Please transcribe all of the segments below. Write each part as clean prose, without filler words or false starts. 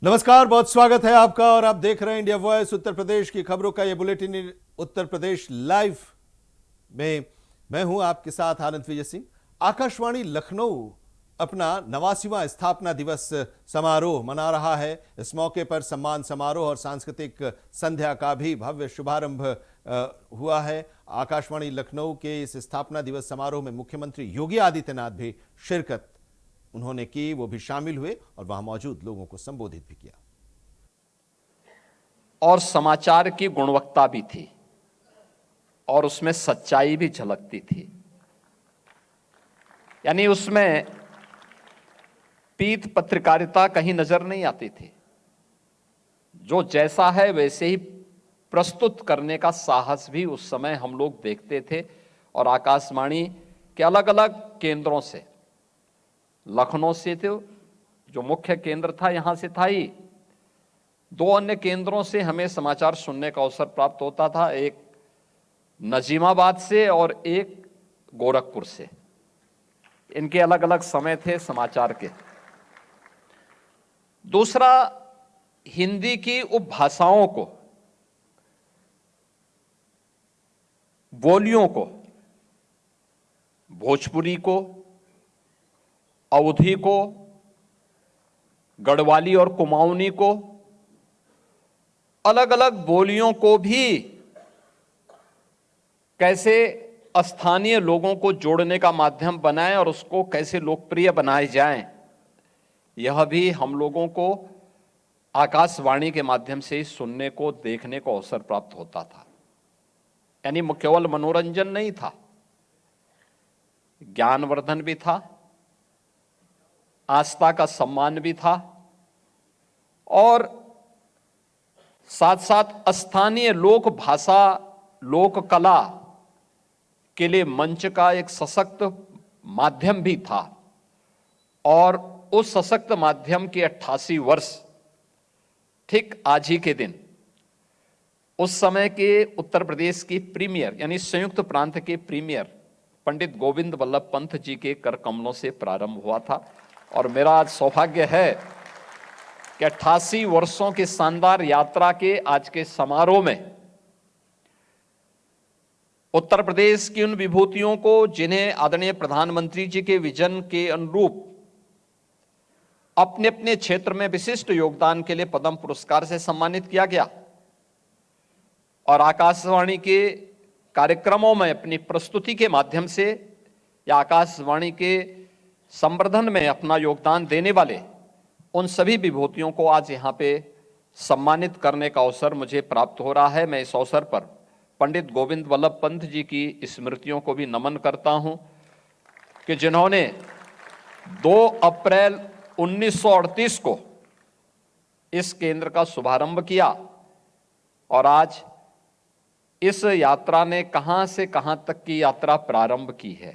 नमस्कार, बहुत स्वागत है आपका और आप देख रहे हैं इंडिया वॉइस उत्तर प्रदेश की खबरों का ये बुलेटिन उत्तर प्रदेश लाइव में मैं हूं आपके साथ आनंद विजय सिंह। आकाशवाणी लखनऊ अपना 89वां स्थापना दिवस समारोह मना रहा है। इस मौके पर सम्मान समारोह और सांस्कृतिक संध्या का भी भव्य शुभारंभ हुआ है। आकाशवाणी लखनऊ के इस स्थापना दिवस समारोह में मुख्यमंत्री योगी आदित्यनाथ भी शिरकत उन्होंने की, वो भी शामिल हुए और वहां मौजूद लोगों को संबोधित भी किया। और समाचार की गुणवत्ता भी थी और उसमें सच्चाई भी झलकती थी। यानी उसमें पीठ पत्रकारिता कहीं नजर नहीं आती थी। जो जैसा है वैसे ही प्रस्तुत करने का साहस भी उस समय हम लोग देखते थे। और आकाशवाणी के अलग अलग केंद्रों से, लखनऊ से थे जो मुख्य केंद्र था, यहां से था ही, दो अन्य केंद्रों से हमें समाचार सुनने का अवसर प्राप्त होता था, एक नजीमाबाद से और एक गोरखपुर से। इनके अलग अलग समय थे समाचार के। दूसरा, हिंदी की उपभाषाओं को, बोलियों को, भोजपुरी को, अवधी को, गढ़वाली और कुमाऊनी को, अलग अलग बोलियों को भी कैसे स्थानीय लोगों को जोड़ने का माध्यम बनाएं और उसको कैसे लोकप्रिय बनाए जाएं, यह भी हम लोगों को आकाशवाणी के माध्यम से सुनने को, देखने को अवसर प्राप्त होता था। यानी केवल मनोरंजन नहीं था, ज्ञानवर्धन भी था, आस्था का सम्मान भी था और साथ साथ स्थानीय लोक भाषा, लोक कला के लिए मंच का एक सशक्त माध्यम भी था। और उस सशक्त माध्यम के 88 वर्ष ठीक आज ही के दिन, उस समय के उत्तर प्रदेश की प्रीमियर यानी संयुक्त प्रांत के प्रीमियर पंडित गोविंद वल्लभ पंत जी के कर कमलों से प्रारंभ हुआ था। और मेरा आज सौभाग्य है कि 88 वर्षों की शानदार यात्रा के आज के समारोह में उत्तर प्रदेश की उन विभूतियों को, जिन्हें आदरणीय प्रधानमंत्री जी के विजन के अनुरूप अपने अपने क्षेत्र में विशिष्ट योगदान के लिए पद्म पुरस्कार से सम्मानित किया गया और आकाशवाणी के कार्यक्रमों में अपनी प्रस्तुति के माध्यम से या आकाशवाणी के संवर्धन में अपना योगदान देने वाले उन सभी विभूतियों को आज यहाँ पे सम्मानित करने का अवसर मुझे प्राप्त हो रहा है। मैं इस अवसर पर पंडित गोविंद वल्लभ पंत जी की स्मृतियों को भी नमन करता हूँ कि जिन्होंने 2 अप्रैल 1938 को इस केंद्र का शुभारंभ किया और आज इस यात्रा ने कहां से कहां तक की यात्रा प्रारंभ की है।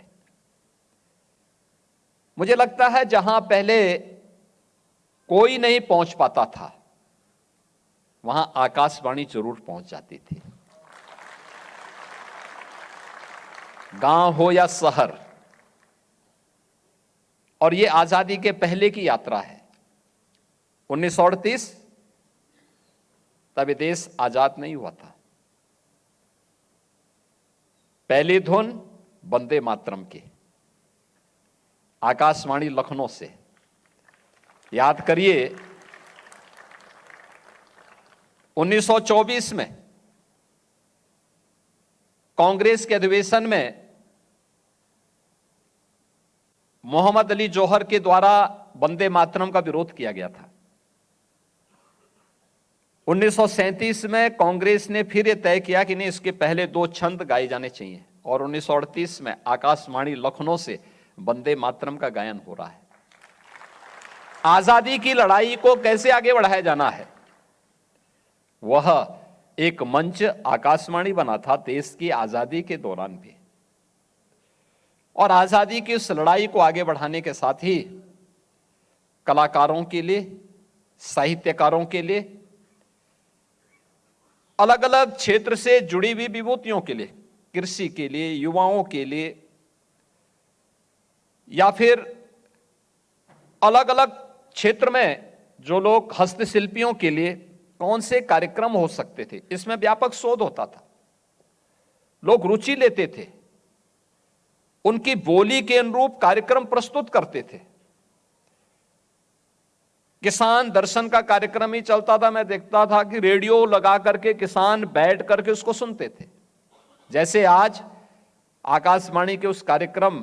मुझे लगता है जहां पहले कोई नहीं पहुंच पाता था, वहां आकाशवाणी जरूर पहुंच जाती थी, गांव हो या शहर। और ये आजादी के पहले की यात्रा है। 1938 तब ये देश आजाद नहीं हुआ था। पहली धुन वंदे मातरम की, आकाशवाणी लखनऊ से। याद करिए 1924 में कांग्रेस के अधिवेशन में मोहम्मद अली जौहर के द्वारा वंदे मातरम का विरोध किया गया था। 1937 में कांग्रेस ने फिर यह तय किया कि नहीं, इसके पहले 2 छंद गाए जाने चाहिए और 1938 में आकाशवाणी लखनऊ से वंदे मातरम का गायन हो रहा है। आजादी की लड़ाई को कैसे आगे बढ़ाया जाना है, वह एक मंच आकाशवाणी बना था देश की आजादी के दौरान भी। और आजादी की उस लड़ाई को आगे बढ़ाने के साथ ही कलाकारों के लिए, साहित्यकारों के लिए, अलग अलग क्षेत्र से जुड़ी हुई विभूतियों के लिए, कृषि के लिए, युवाओं के लिए, या फिर अलग अलग क्षेत्र में जो लोग हस्तशिल्पियों के लिए कौन से कार्यक्रम हो सकते थे, इसमें व्यापक शोध होता था, लोग रुचि लेते थे, उनकी बोली के अनुरूप कार्यक्रम प्रस्तुत करते थे। किसान दर्शन का कार्यक्रम ही चलता था, मैं देखता था कि रेडियो लगा करके किसान बैठ करके उसको सुनते थे। जैसे आज आकाशवाणी के उस कार्यक्रम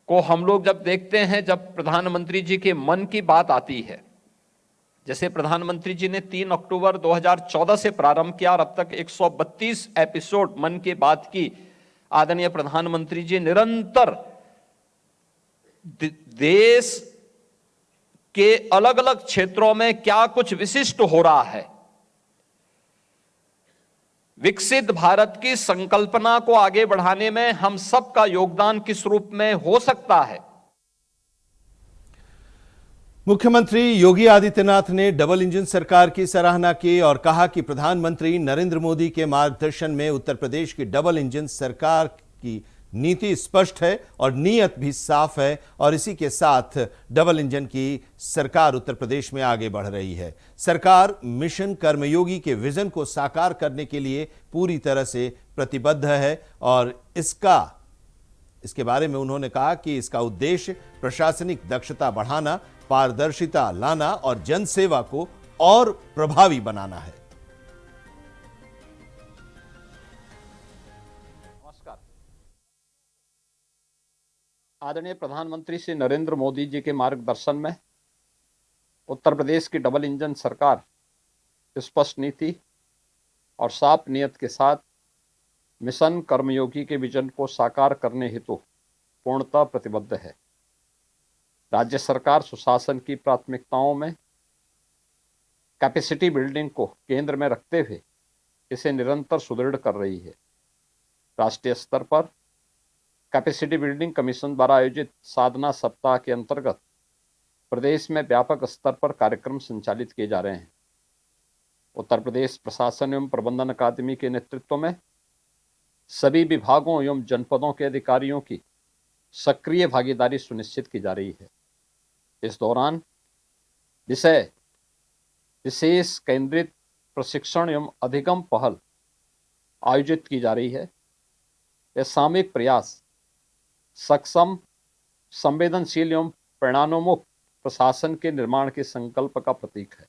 को हम लोग जब देखते हैं, जब प्रधानमंत्री जी के मन की बात आती है, जैसे प्रधानमंत्री जी ने 3 अक्टूबर 2014 से प्रारंभ किया और अब तक 132 एपिसोड मन की बात की आदरणीय प्रधानमंत्री जी निरंतर देश के अलग अलग क्षेत्रों में क्या कुछ विशिष्ट हो रहा है, विकसित भारत की संकल्पना को आगे बढ़ाने में हम सबका योगदान किस रूप में हो सकता है। मुख्यमंत्री योगी आदित्यनाथ ने डबल इंजन सरकार की सराहना की और कहा कि प्रधानमंत्री नरेंद्र मोदी के मार्गदर्शन में उत्तर प्रदेश की डबल इंजन सरकार की नीति स्पष्ट है और नीयत भी साफ है और इसी के साथ डबल इंजन की सरकार उत्तर प्रदेश में आगे बढ़ रही है। सरकार मिशन कर्मयोगी के विजन को साकार करने के लिए पूरी तरह से प्रतिबद्ध है और इसके बारे में उन्होंने कहा कि इसका उद्देश्य प्रशासनिक दक्षता बढ़ाना, पारदर्शिता लाना और जनसेवा को और प्रभावी बनाना है। नमस्कार। आदरणीय प्रधानमंत्री श्री नरेंद्र मोदी जी के मार्गदर्शन में उत्तर प्रदेश की डबल इंजन सरकार स्पष्ट नीति और साफ नियत के साथ मिशन कर्मयोगी के विजन को साकार करने हेतु पूर्णतः प्रतिबद्ध है। राज्य सरकार सुशासन की प्राथमिकताओं में कैपेसिटी बिल्डिंग को केंद्र में रखते हुए इसे निरंतर सुदृढ़ कर रही है। राष्ट्रीय स्तर पर कैपेसिटी बिल्डिंग कमीशन द्वारा आयोजित साधना सप्ताह के अंतर्गत प्रदेश में व्यापक स्तर पर कार्यक्रम संचालित किए जा रहे हैं। उत्तर प्रदेश प्रशासन एवं प्रबंधन अकादमी के नेतृत्व में सभी विभागों एवं जनपदों के अधिकारियों की सक्रिय भागीदारी सुनिश्चित की जा रही है। इस दौरान विषय विशेष केंद्रित प्रशिक्षण एवं अधिगम पहल आयोजित की जा रही है। यह सामूहिक प्रयास सक्षम, संवेदनशील एवं परिणामोन्मुख प्रशासन के निर्माण के संकल्प का प्रतीक है।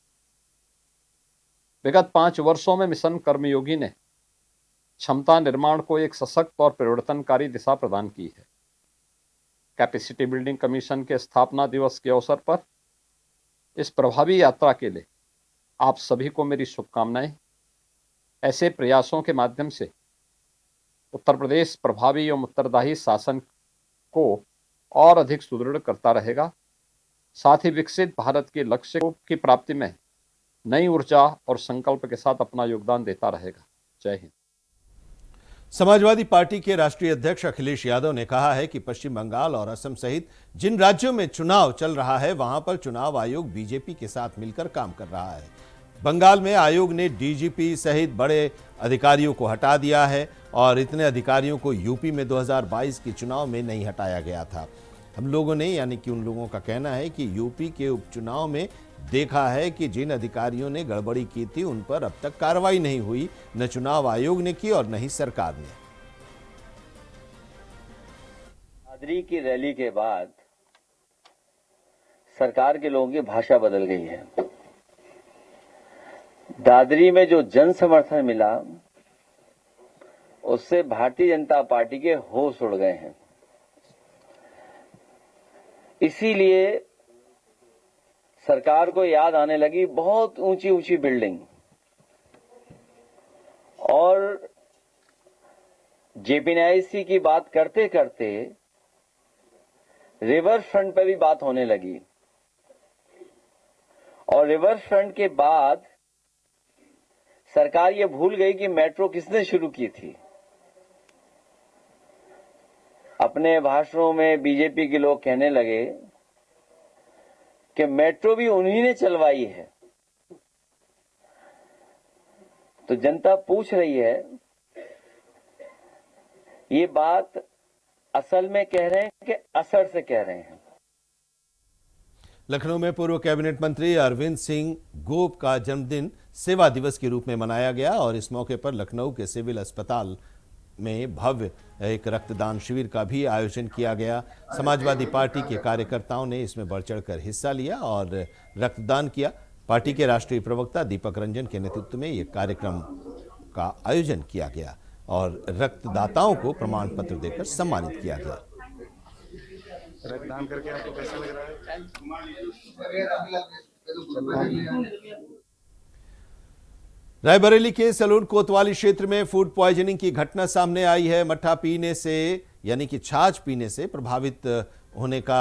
विगत 5 वर्षों में मिशन कर्मयोगी ने क्षमता निर्माण को एक सशक्त और परिवर्तनकारी दिशा प्रदान की है। कैपेसिटी बिल्डिंग कमीशन के स्थापना दिवस के अवसर पर इस प्रभावी यात्रा के लिए आप सभी को मेरी शुभकामनाएं। ऐसे प्रयासों के माध्यम से उत्तर प्रदेश प्रभावी एवं उत्तरदायी शासन को और अधिक सुदृढ़ करता रहेगा, साथ ही विकसित भारत के लक्ष्य की प्राप्ति में नई ऊर्जा और संकल्प के साथ अपना योगदान देता रहेगा। जय हिंद। समाजवादी पार्टी के राष्ट्रीय अध्यक्ष अखिलेश यादव ने कहा है कि पश्चिम बंगाल और असम सहित जिन राज्यों में चुनाव चल रहा है वहां पर चुनाव आयोग बीजेपी के साथ मिलकर काम कर रहा है। बंगाल में आयोग ने डीजीपी सहित बड़े अधिकारियों को हटा दिया है और इतने अधिकारियों को यूपी में 2022 के चुनाव में नहीं हटाया गया था। हम लोगों ने, यानी कि उन लोगों का कहना है कि यूपी के उपचुनाव में देखा है कि जिन अधिकारियों ने गड़बड़ी की थी उन पर अब तक कार्रवाई नहीं हुई, न चुनाव आयोग ने की और न ही सरकार ने। दादरी की रैली के बाद सरकार के लोगों की भाषा बदल गई है। दादरी में जो जन समर्थन मिला उससे भारतीय जनता पार्टी के होश उड़ गए हैं। इसीलिए सरकार को याद आने लगी बहुत ऊंची ऊंची बिल्डिंग और जेपीएनआईसी की बात करते करते रिवर फ्रंट पे भी बात होने लगी और रिवर फ्रंट के बाद सरकार ये भूल गई कि मेट्रो किसने शुरू की थी। अपने भाषणों में बीजेपी के लोग कहने लगे कि मेट्रो भी उन्हीं ने चलवाई है। तो जनता पूछ रही है, ये बात असल में कह रहे हैं कि असर से कह रहे हैं। लखनऊ में पूर्व कैबिनेट मंत्री अरविंद सिंह गोप का जन्मदिन सेवा दिवस के रूप में मनाया गया और इस मौके पर लखनऊ के सिविल अस्पताल में भव्य एक रक्तदान शिविर का भी आयोजन किया गया। समाजवादी पार्टी के कार्यकर्ताओं ने इसमें बढ़ चढ़कर हिस्सा लिया और रक्तदान किया। पार्टी के राष्ट्रीय प्रवक्ता दीपक रंजन के नेतृत्व में यह कार्यक्रम का आयोजन किया गया और रक्तदाताओं को प्रमाण पत्र देकर सम्मानित किया गया। रक्तदान करके आपको कैसा लग रहा है? रायबरेली के सलून कोतवाली क्षेत्र में फूड पॉइजनिंग की घटना सामने आई है। मट्ठा पीने से यानी कि छाछ पीने से प्रभावित होने का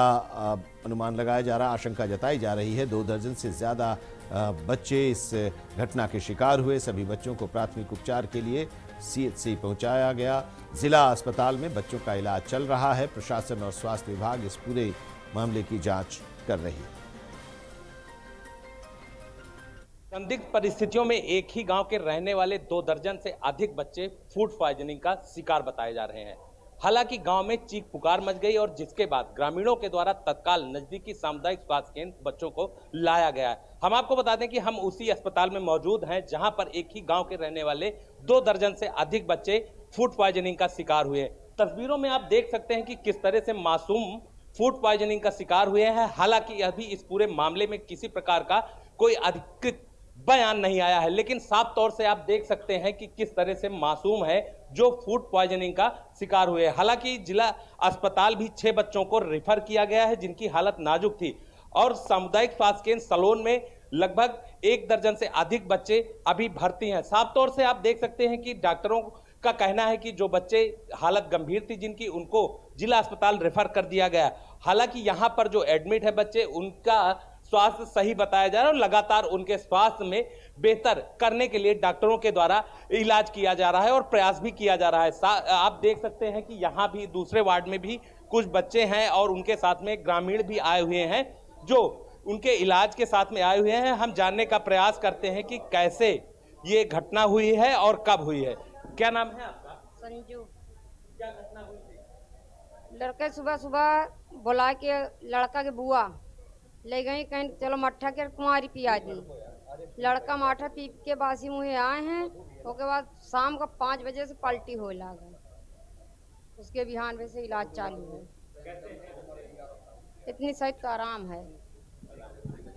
अनुमान लगाया जा रहा, आशंका जताई जा रही है। 2 दर्जन से ज्यादा बच्चे इस घटना के शिकार हुए। सभी बच्चों को प्राथमिक उपचार के लिए CHC पहुंचाया गया। जिला अस्पताल में बच्चों का इलाज चल रहा है। प्रशासन और स्वास्थ्य विभाग इस पूरे मामले की जांच कर रही है। संदिग्ध परिस्थितियों में एक ही गांव के रहने वाले 2 दर्जन से अधिक बच्चे फूड पॉइजनिंग का शिकार बताए जा रहे हैं। हालांकि गांव में चीख पुकार मच गई और जिसके बाद ग्रामीणों के द्वारा तत्काल नजदीकी सामुदायिक स्वास्थ्य केंद्र बच्चों को लाया गया है। हम आपको बता दें कि हम उसी अस्पताल में मौजूद हैं जहां पर एक ही गांव के रहने वाले 2 दर्जन से अधिक बच्चे फूड पॉइजनिंग का शिकार हुए। तस्वीरों में आप देख सकते हैं कि किस तरह से मासूम फूड पॉइजनिंग का शिकार हुए हैं। हालांकि अभी इस पूरे मामले में किसी प्रकार का कोई अधिकृत बयान नहीं आया है, लेकिन साफ तौर से आप देख सकते हैं कि किस तरह से मासूम है जो फूड पॉइजनिंग का शिकार हुए। हालांकि जिला अस्पताल भी 6 बच्चों को रेफर किया गया है जिनकी हालत नाजुक थी और सामुदायिक स्वास्थ्य केंद्र सलोन में लगभग 1 दर्जन से अधिक बच्चे अभी भर्ती हैं। साफ तौर से आप देख सकते हैं कि डॉक्टरों का कहना है कि जो बच्चे हालत गंभीर थी जिनकी, उनको जिला अस्पताल रेफर कर दिया गया। हालांकि यहाँ पर जो एडमिट है बच्चे, उनका स्वास्थ्य सही बताया जा रहा है और लगातार उनके स्वास्थ्य में बेहतर करने के लिए डॉक्टरों के द्वारा इलाज किया जा रहा है और प्रयास भी किया जा रहा है। आप देख सकते हैं कि यहाँ भी दूसरे वार्ड में भी कुछ बच्चे हैं और उनके साथ में ग्रामीण भी आए हुए हैं जो उनके इलाज के साथ में आए हुए हैं। हम जानने का प्रयास करते हैं कि कैसे ये घटना हुई है और कब हुई है। क्या नाम है आपका? संजू। क्या घटना हुई थी? लड़के सुबह सुबह बुला के लड़का के बुआ ले गई कहीं, चलो मट्ठा के कुंवारी पिया दी। लड़का मट्ठा पी के बासी मुँह आए हैं। उसके बाद शाम को 5 बजे से पलटी हो लगा। उसके बिहान में से इलाज चालू है। इतनी सही तो आराम है।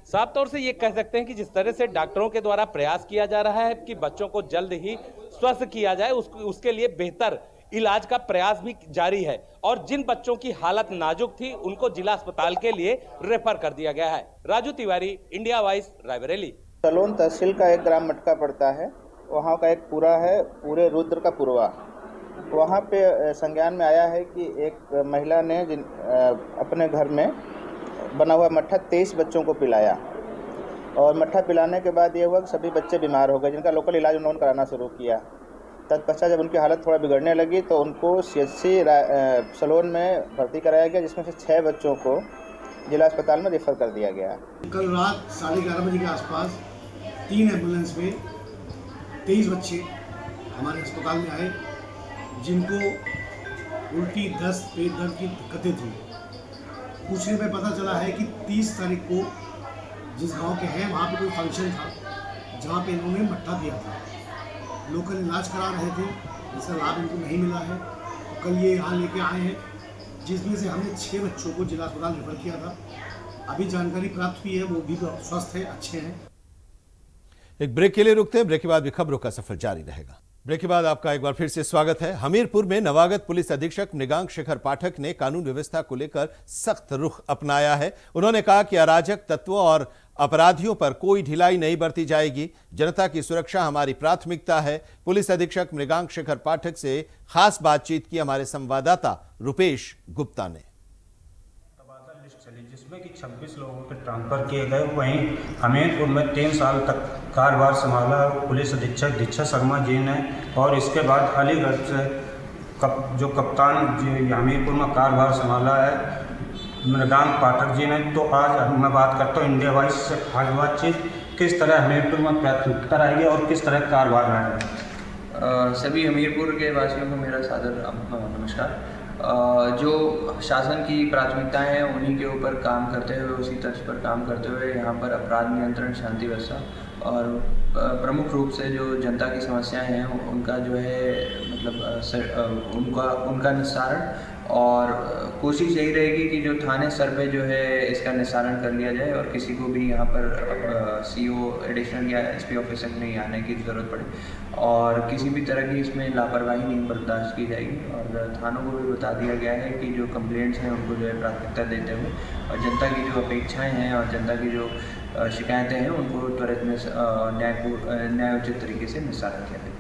साफ तौर से ये कह सकते हैं कि जिस तरह से डॉक्टरों के द्वारा प्रयास किया जा रहा है कि बच्चों को जल्द ही स्वस्थ किया जाए, उसके लिए बेहतर इलाज का प्रयास भी जारी है और जिन बच्चों की हालत नाजुक थी उनको जिला अस्पताल के लिए रेफर कर दिया गया है। Raju Tiwari, India voice, Raebareli. सलोन तहसील का एक ग्राम मटका पड़ता है, वहाँ का एक पूरा है, पूरे रुद्र का पूर्वा। वहाँ पे संज्ञान में आया है कि एक महिला ने अपने घर में बना हुआ मट्ठा 23 बच्चों को पिलाया और मट्ठा पिलाने के बाद ये हुआ कि सभी बच्चे बीमार हो गए, जिनका लोकल इलाज उन्होंने कराना शुरू किया। तत्पश्चात जब उनकी हालत थोड़ा बिगड़ने लगी तो उनको CHC सलोन में भर्ती कराया गया, जिसमें से 6 बच्चों को जिला अस्पताल में रेफर कर दिया गया। कल रात 11:30 बजे के आसपास 3 एम्बुलेंस में 23 बच्चे हमारे अस्पताल में आए जिनको उल्टी, दस्त, पेट दर्द की दिक्कतें थी। पूछने में पता चला है कि 30 तारीख को जिस गांव के हैं वहाँ पे कोई फंक्शन था जहाँ पे इन्होंने मट्ठा दिया था। लोकल इलाज करा रहे थे, जिसका लाभ इनको नहीं मिला है। तो कल ये यहाँ लेके आए हैं, जिसमें से हमने 6 बच्चों को जिला अस्पताल रेफर किया था। अभी जानकारी प्राप्त हुई है, वो भी स्वस्थ है, अच्छे हैं। एक ब्रेक के लिए रुकते हैं, ब्रेक के बाद भी खबरों का सफर जारी रहेगा। ब्रेक के बाद आपका एक बार फिर से स्वागत है। हमीरपुर में नवागत पुलिस अधीक्षक मृगांक शेखर पाठक ने कानून व्यवस्था को लेकर सख्त रुख अपनाया है। उन्होंने कहा कि अराजक तत्वों और अपराधियों पर कोई ढिलाई नहीं बरती जाएगी। जनता की सुरक्षा हमारी प्राथमिकता है। पुलिस अधीक्षक मृगांक शेखर पाठक से खास बातचीत की हमारे संवाददाता रुपेश गुप्ता ने। जिसमें कि 26 लोगों के ट्रांसफर किए गए। वहीं हमीरपुर में 3 साल तक कार्यभार संभाला पुलिस अधीक्षक दीक्षा शर्मा जी ने और इसके बाद अलीगढ़ से जो कप्तान जी हमीरपुर में कार्यभार संभाला है मृगांक पाठक जी ने। तो आज मैं बात करता हूँ इंडिया वॉइस से आज बातचीत किस तरह हमीरपुर में प्राथमिकता रहेगी और किस तरह कार्यभार रहेगा। सभी हमीरपुर के वासियों को मेरा सादर नमस्कार। जो शासन की प्राथमिकताएं हैं उन्हीं के ऊपर काम करते हुए, उसी तर्ज पर काम करते हुए यहाँ पर अपराध नियंत्रण, शांति व्यवस्था और प्रमुख रूप से जो जनता की समस्याएं हैं उनका जो है मतलब उनका निस्तारण, और कोशिश यही रहेगी कि जो थाने स्तर पे जो है इसका निस्तारण कर लिया जाए और किसी को भी यहाँ पर सीओ एडिशनल या एसपी ऑफिसर नहीं आने की ज़रूरत पड़े और किसी भी तरह की इसमें लापरवाही नहीं बर्दाश्त की जाएगी। और थानों को भी बता दिया गया है कि जो कंप्लेंट्स हैं उनको जो है प्राथमिकता देते हुए और जनता की जो अपेक्षाएँ हैं और जनता की जो शिकायतें हैं उनको त्वरित में न्यायोचित तरीके से निस्तारण किया जाए।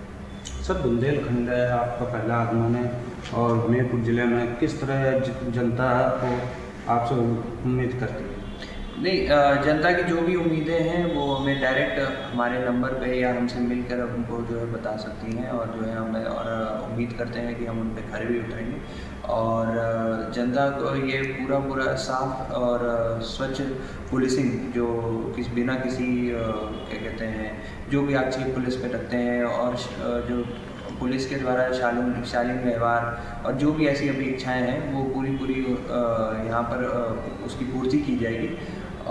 सर, बुंदेलखंड है आपका पहला आगमन है और हमीरपुर ज़िले में किस तरह जनता को आपसे उम्मीद करती है? नहीं, जनता की जो भी उम्मीदें हैं वो हमें डायरेक्ट हमारे नंबर पे या हमसे मिलकर उनको जो है बता सकती हैं और जो है हमें और उम्मीद करते हैं कि हम उन पे खरे भी उतरेंगे और जनता को ये पूरा साफ और स्वच्छ पुलिसिंग जो बिना किसी क्या कहते हैं जो भी आक्षेप पुलिस पे रखते हैं और जो पुलिस के द्वारा शालीन व्यवहार और जो भी ऐसी अपेक्षाएं हैं वो पूरी यहाँ पर उसकी पूर्ति की जाएगी।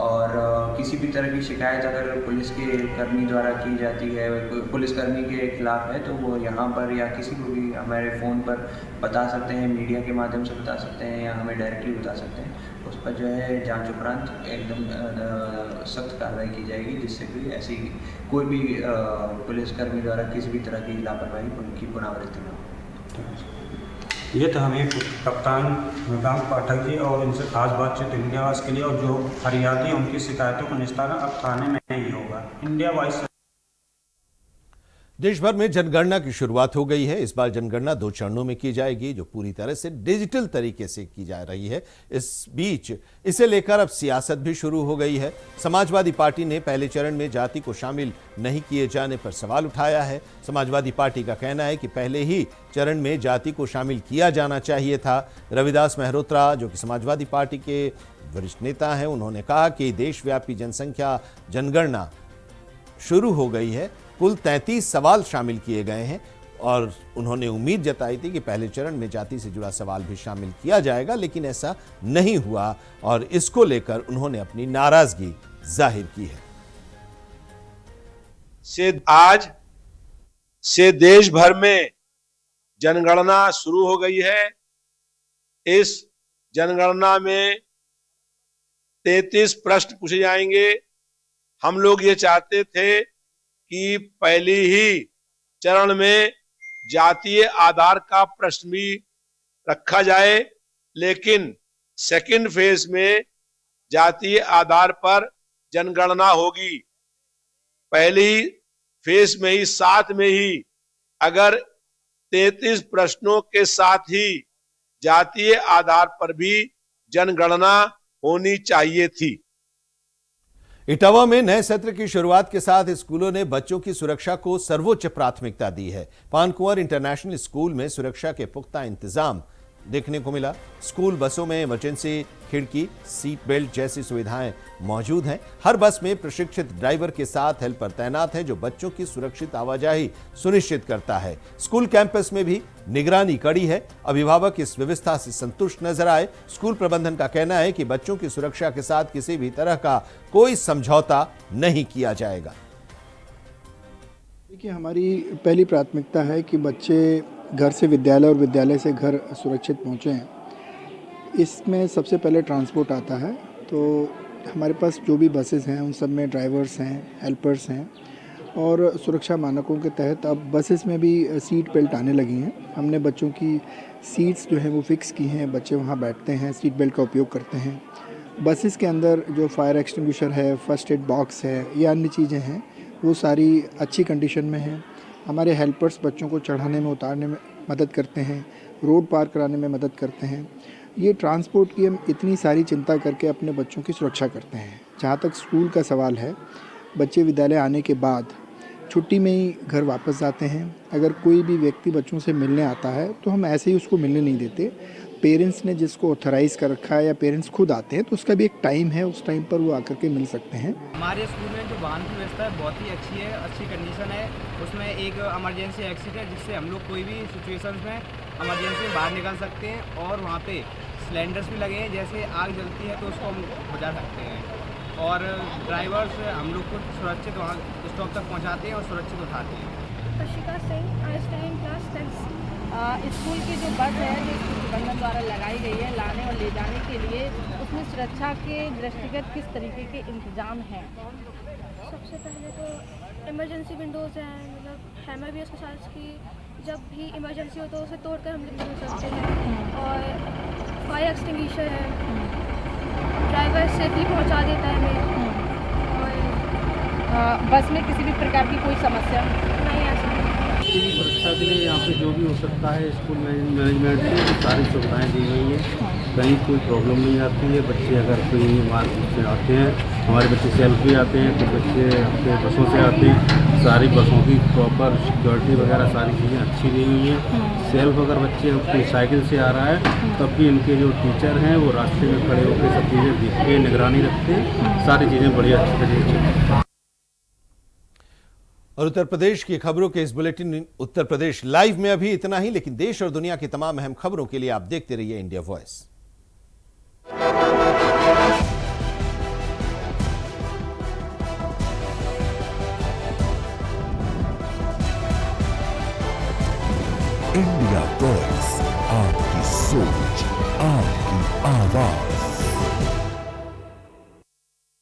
और किसी भी तरह की शिकायत अगर पुलिस के कर्मी द्वारा की जाती है, पुलिसकर्मी के खिलाफ है, तो वो यहाँ पर या किसी को भी हमारे फ़ोन पर बता सकते हैं, मीडिया के माध्यम से बता सकते हैं या हमें डायरेक्टली बता सकते हैं। उस पर जो है जांच उपरांत एकदम सख्त कार्रवाई की जाएगी जिससे कि ऐसी कोई भी पुलिसकर्मी द्वारा किसी भी तरह की लापरवाही की पुनरावृत्ति न हो। ये तो हमें कप्तान मृगांक पाठक जी और इनसे खास बातचीत इंडिया वाइस के लिए, और जो फरियादी उनकी शिकायतों का निस्तारण अब थाने में ही होगा। India vice. देश भर में जनगणना की शुरुआत हो गई है। इस बार जनगणना 2 चरणों में की जाएगी जो पूरी तरह से डिजिटल तरीके से की जा रही है। इस बीच इसे लेकर अब सियासत भी शुरू हो गई है। समाजवादी पार्टी ने पहले चरण में जाति को शामिल नहीं किए जाने पर सवाल उठाया है। समाजवादी पार्टी का कहना है कि पहले ही चरण में जाति को शामिल किया जाना चाहिए था। रविदास मेहरोत्रा, जो कि समाजवादी पार्टी के वरिष्ठ नेता हैं, उन्होंने कहा कि देशव्यापी जनसंख्या जनगणना शुरू हो गई है। कुल 33 सवाल शामिल किए गए हैं और उन्होंने उम्मीद जताई थी कि पहले चरण में जाति से जुड़ा सवाल भी शामिल किया जाएगा, लेकिन ऐसा नहीं हुआ और इसको लेकर उन्होंने अपनी नाराजगी जाहिर की है। आज से देश भर में जनगणना शुरू हो गई है। इस जनगणना में 33 प्रश्न पूछे जाएंगे। हम लोग ये चाहते थे कि पहली ही चरण में जातीय आधार का प्रश्न भी रखा जाए, लेकिन सेकंड फेज में जातीय आधार पर जनगणना होगी। पहली फेज में ही साथ में ही अगर 33 प्रश्नों के साथ ही जातीय आधार पर भी जनगणना होनी चाहिए थी। इटावा में नए सत्र की शुरुआत के साथ स्कूलों ने बच्चों की सुरक्षा को सर्वोच्च प्राथमिकता दी है। पानकुंवर इंटरनेशनल स्कूल में सुरक्षा के पुख्ता इंतजाम देखने को मिला। स्कूल बसों में इमरजेंसी खिड़की, सीट बेल्ट जैसी सुविधाएं मौजूद हैं। हर बस में प्रशिक्षित ड्राइवर के साथ हेल्पर तैनात है जो बच्चों की सुरक्षित आवाजाही सुनिश्चित करता है। स्कूल कैंपस में भी निगरानी कड़ी है। अभिभावक इस व्यवस्था से संतुष्ट नजर आए। स्कूल प्रबंधन का कहना है कि बच्चों की सुरक्षा के साथ किसी भी तरह का कोई समझौता नहीं किया जाएगा। देखिए, हमारी पहली प्राथमिकता है कि बच्चे घर से विद्यालय और विद्यालय से घर सुरक्षित पहुँचें। इसमें सबसे पहले ट्रांसपोर्ट आता है, तो हमारे पास जो भी बसेस हैं उन सब में ड्राइवर्स हैं, हेल्पर्स हैं और सुरक्षा मानकों के तहत अब बसेस में भी सीट बेल्ट आने लगी हैं। हमने बच्चों की सीट्स जो हैं वो फिक्स की हैं, बच्चे वहाँ बैठते हैं, सीट बेल्ट का उपयोग करते हैं। बसेस के अंदर जो फायर एक्सटिंग्विशर है, फर्स्ट एड बॉक्स है या अन्य चीज़ें हैं वो सारी अच्छी कंडीशन में हैं। हमारे हेल्पर्स बच्चों को चढ़ाने में उतारने में मदद करते हैं, रोड पार कराने में मदद करते हैं। ये ट्रांसपोर्ट की हम इतनी सारी चिंता करके अपने बच्चों की सुरक्षा करते हैं। जहाँ तक स्कूल का सवाल है, बच्चे विद्यालय आने के बाद छुट्टी में ही घर वापस जाते हैं। अगर कोई भी व्यक्ति बच्चों से मिलने आता है तो हम ऐसे ही उसको मिलने नहीं देते। पेरेंट्स ने जिसको ऑथराइज़ कर रखा है या पेरेंट्स खुद आते हैं तो उसका भी एक टाइम है, उस टाइम पर वो आकर के मिल सकते हैं। हमारे स्कूल में जो वाहन की व्यवस्था है बहुत ही अच्छी है, अच्छी कंडीशन है। उसमें एक इमरजेंसी एग्जिट है जिससे हम लोग कोई भी सिचुएशंस में इमरजेंसी बाहर निकल सकते हैं, और वहाँ पे सिलेंडर्स भी लगे हैं, जैसे आग जलती है तो उसको हम बुझा सकते हैं, और ड्राइवर्स हम लोग को सुरक्षित वहाँ स्टॉप तक पहुँचाते हैं और सुरक्षित उठाते हैं। Kashika Singh, Einstein class 10। School की जो बस है जो स्कूल प्रबंधन द्वारा लगाई गई है लाने और ले जाने के लिए, उसमें सुरक्षा के दृष्टिगत किस तरीके के इंतजाम हैं? सबसे पहले तो इमरजेंसी विंडोज़ हैं, मतलब हैमर भी उसके साथ कि जब भी इमरजेंसी हो तो उसे तोड़कर हम निकल सकते हैं, और फायर एक्सटिंग्विशर है, ड्राइवर सेफली पहुंचा देता है हमें, और बस में किसी भी प्रकार की कोई समस्या नहीं आ सकती। सुरक्षा के लिए यहाँ पे जो भी हो सकता है स्कूल मैनेजमेंट से सारी सुविधाएं दी गई हैं, कहीं कोई प्रॉब्लम नहीं आती है। बच्चे अगर कोई मार्केट से आते हैं, हमारे बच्चे सेल्फ भी आते हैं, तो बच्चे अपने बसों से आते हैं, सारी बसों की प्रॉपर सिक्योरिटी वगैरह सारी चीज़ें अच्छी दी गई हैं। सेल्फ अगर बच्चे अपनी साइकिल से आ रहा है तब भी इनके जो टीचर हैं वो रास्ते में खड़े होकर सब चीज़ें देख के निगरानी रखते हैं, सारी चीज़ें बढ़िया अच्छी तरीके से। और उत्तर प्रदेश की खबरों के इस बुलेटिन उत्तर प्रदेश लाइव में अभी इतना ही, लेकिन देश और दुनिया की तमाम अहम खबरों के लिए आप देखते रहिए इंडिया वॉइस। इंडिया वॉइस, आपकी सोच, आपकी आवाज।